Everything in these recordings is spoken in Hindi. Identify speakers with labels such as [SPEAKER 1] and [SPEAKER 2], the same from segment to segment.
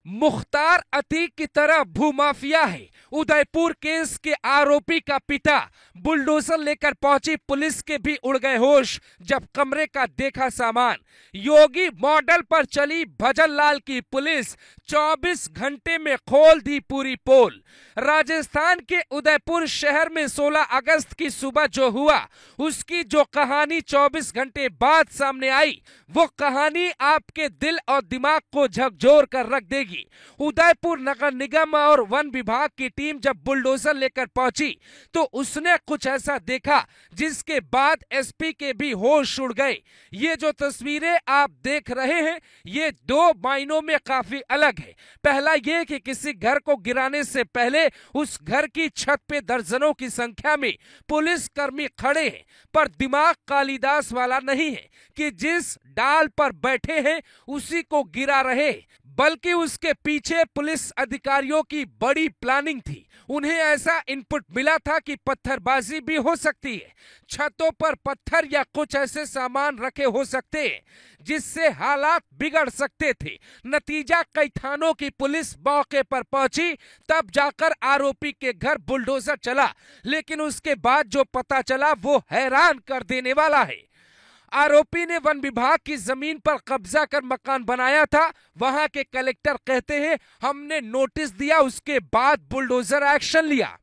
[SPEAKER 1] मुख्तार अतीक की तरह भूमाफिया है। उदयपुर केस के आरोपी का पिता बुलडोजर लेकर पहुंची पुलिस के भी उड़ गए होश जब कमरे का देखा सामान। योगी मॉडल पर चली भजन लाल की पुलिस 24 घंटे में खोल दी पूरी पोल। राजस्थान के उदयपुर शहर में 16 अगस्त की सुबह जो हुआ उसकी जो कहानी 24 घंटे बाद सामने आई, वो कहानी आपके दिल और दिमाग को झकझोर कर रख देगी। उदयपुर नगर निगम और वन विभाग की टीम जब बुलडोजर लेकर पहुंची तो उसने कुछ ऐसा देखा जिसके बाद एसपी के भी होश उड़ गए। ये जो तस्वीरें आप देख रहे हैं ये दो मायनों में काफी अलग है। पहला ये कि किसी घर को गिराने से पहले उस घर की छत पे दर्जनों की संख्या में पुलिस कर्मी खड़े हैं, पर दिमाग कालिदास वाला नहीं है कि जिस डाल पर बैठे हैं उसी को गिरा रहे, बल्कि उसके पीछे पुलिस अधिकारियों की बड़ी प्लानिंग थी। उन्हें ऐसा इनपुट मिला था कि पत्थरबाजी भी हो सकती है, छतों पर पत्थर या कुछ ऐसे सामान रखे हो सकते हैं जिससे हालात बिगड़ सकते थे। नतीजा कई थानों की पुलिस मौके पर पहुंची, तब जाकर आरोपी के घर बुलडोजर चला, लेकिन उसके बाद जो पता चला वो हैरान कर देने वाला है। आरोपी ने वन विभाग की जमीन पर कब्जा कर मकान बनाया था। वहां के कलेक्टर कहते हैं हमने नोटिस दिया, उसके बाद बुलडोजर एक्शन लिया।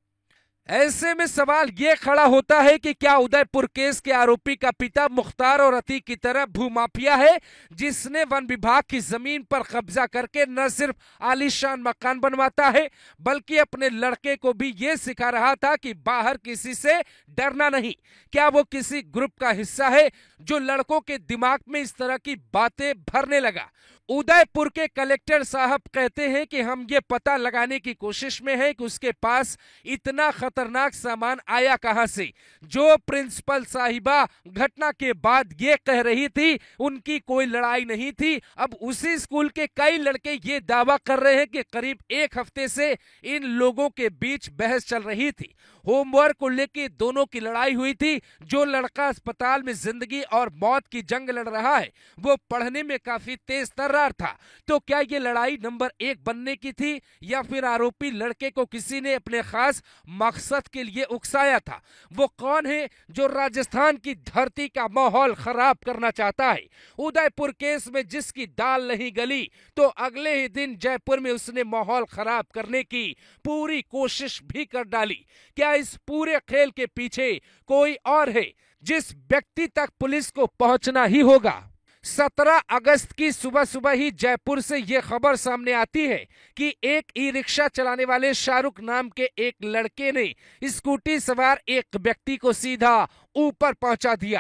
[SPEAKER 1] ऐसे में सवाल ये खड़ा होता है कि क्या उदयपुर केस के आरोपी का पिता मुख्तार और अतीक की तरह भूमाफिया है जिसने वन विभाग की जमीन पर कब्जा करके न सिर्फ आलीशान मकान बनवाता है बल्कि अपने लड़के को भी ये सिखा रहा था कि बाहर किसी से डरना नहीं। क्या वो किसी ग्रुप का हिस्सा है जो लड़कों के दिमाग में इस तरह की बातें भरने लगा? उदयपुर के कलेक्टर साहब कहते हैं कि हम ये पता लगाने की कोशिश में हैं कि उसके पास इतना खतरनाक सामान आया कहां से। जो प्रिंसिपल साहिबा घटना के बाद ये कह रही थी उनकी कोई लड़ाई नहीं थी, अब उसी स्कूल के कई लड़के ये दावा कर रहे हैं कि करीब एक हफ्ते से इन लोगों के बीच बहस चल रही थी। होमवर्क को लेकर दोनों की लड़ाई हुई थी। जो लड़का अस्पताल में जिंदगी और मौत की जंग लड़ रहा है वो पढ़ने में काफी तेज तर्रार था। तो क्या ये लड़ाई नंबर 1 बनने की थी या फिर आरोपी लड़के को किसी ने अपने खास मकसद के लिए उकसाया था? वो कौन है जो राजस्थान की धरती का माहौल खराब करना चाहता है? उदयपुर केस में जिसकी दाल नहीं गली तो अगले ही दिन जयपुर में उसने माहौल खराब करने की पूरी कोशिश भी कर डाली। क्या इस पूरे खेल के पीछे कोई और है जिस व्यक्ति तक पुलिस को पहुंचना ही होगा? 17 अगस्त की सुबह सुबह ही जयपुर से यह खबर सामने आती है कि एक ई रिक्शा चलाने वाले शाहरुख नाम के एक लड़के ने स्कूटी सवार एक व्यक्ति को सीधा ऊपर पहुंचा दिया।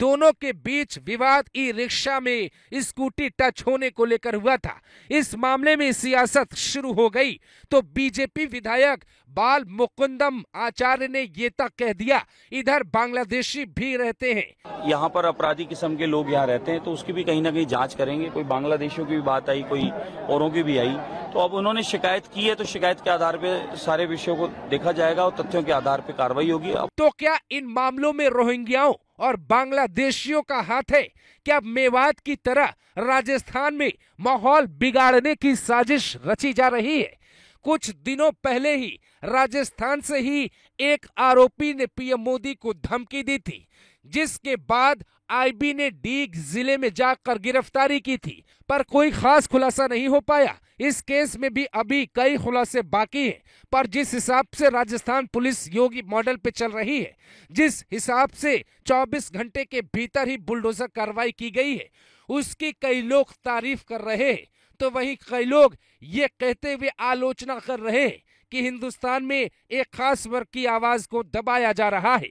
[SPEAKER 1] दोनों के बीच विवाद ई रिक्शा में स्कूटी टच होने को लेकर हुआ था। इस मामले में सियासत शुरू हो गई तो बीजेपी विधायक बाल मुकुंदम आचार्य ने ये तक कह दिया इधर बांग्लादेशी भी रहते हैं।
[SPEAKER 2] यहाँ पर अपराधी किस्म के लोग यहाँ रहते हैं तो उसकी भी कहीं ना कहीं जांच करेंगे। कोई बांग्लादेशियों की भी बात आई, कोई औरों की भी आई, तो अब उन्होंने शिकायत की है तो शिकायत के आधार पे सारे विषयों को देखा जाएगा और तथ्यों के आधार पे कार्रवाई होगी।
[SPEAKER 1] तो क्या इन मामलों में रोहिंग्याओं और बांग्लादेशियों का हाथ है? क्या मेवात की तरह राजस्थान में माहौल बिगाड़ने की साजिश रची जा रही है? कुछ दिनों पहले ही राजस्थान से ही एक आरोपी ने पीएम मोदी को धमकी दी थी, जिसके बाद आईबी ने डीग जिले में जाकर गिरफ्तारी की थी, पर कोई खास खुलासा नहीं हो पाया। इस केस में भी अभी कई खुलासे बाकी हैं, पर जिस हिसाब से राजस्थान पुलिस योगी मॉडल पे चल रही है, जिस हिसाब से 24 घंटे के भीतर ही बुलडोजर कार्रवाई की गई है, उसकी कई लोग तारीफ कर रहे हैं तो वहीं कई लोग ये कहते हुए आलोचना कर रहे हैं कि हिंदुस्तान में एक खास वर्ग की आवाज को दबाया जा रहा है।